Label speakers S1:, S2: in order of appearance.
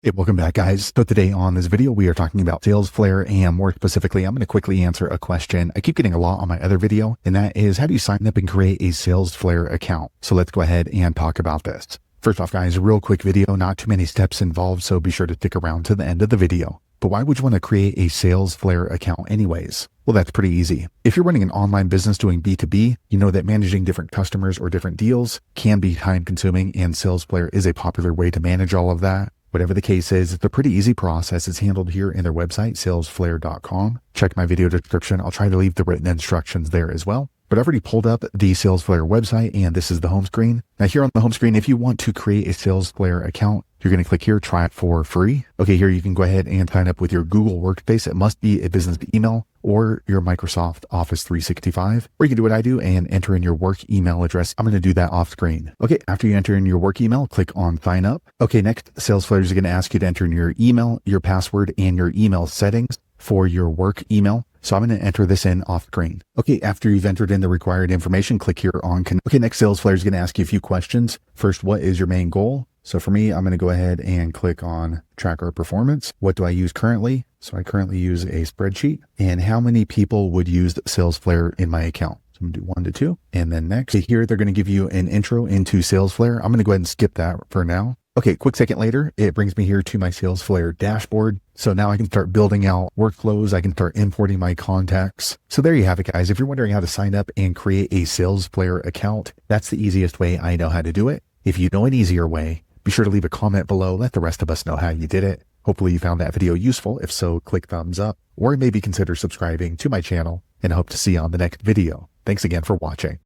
S1: Hey, welcome back, guys. So today on this video, we are talking about Salesflare, and more specifically, I'm going to quickly answer a question I keep getting a lot on my other video, and that is, how do you sign up and create a Salesflare account? So let's go ahead and talk about this. First off, guys, a real quick video, not too many steps involved, so be sure to stick around to the end of the video. But why would you want to create a Salesflare account anyways? Well, that's pretty easy. If you're running an online business doing B2B, you know that managing different customers or different deals can be time consuming, and Salesflare is a popular way to manage all of that. Whatever the case is, it's a pretty easy process. It's handled here in their website, salesflare.com. Check my video description. I'll try to leave the written instructions there as well. But I've already pulled up the Salesflare website, and this is the home screen. Now here on the home screen, if you want to create a Salesflare account, you're going to click here, try it for free. Okay, here you can go ahead and sign up with your Google Workspace. It must be a business email or your Microsoft Office 365. Or you can do what I do and enter in your work email address. I'm going to do that off screen. Okay, after you enter in your work email, click on sign up. Okay, next, Salesflare is going to ask you to enter in your email, your password, and your email settings for your work email. So I'm going to enter this in off screen. Okay, after you've entered in the required information, click here on connect. Okay, next, Salesflare is going to ask you a few questions. First, what is your main goal? So for me, I'm going to go ahead and click on track our performance. What do I use currently? So I currently use a spreadsheet. And how many people would use Salesflare in my account? So I'm going to do 1 to 2. And then next, here they're going to give you an intro into Salesflare. I'm going to go ahead and skip that for now. Okay, quick second later, it brings me here to my Salesflare dashboard. So now I can start building out workflows. I can start importing my contacts. So there you have it, guys. If you're wondering how to sign up and create a Salesflare account, that's the easiest way I know how to do it. If you know an easier way, be sure to leave a comment below. Let the rest of us know how you did it. Hopefully you found that video useful. If so, click thumbs up or maybe consider subscribing to my channel, and I hope to see you on the next video. Thanks again for watching.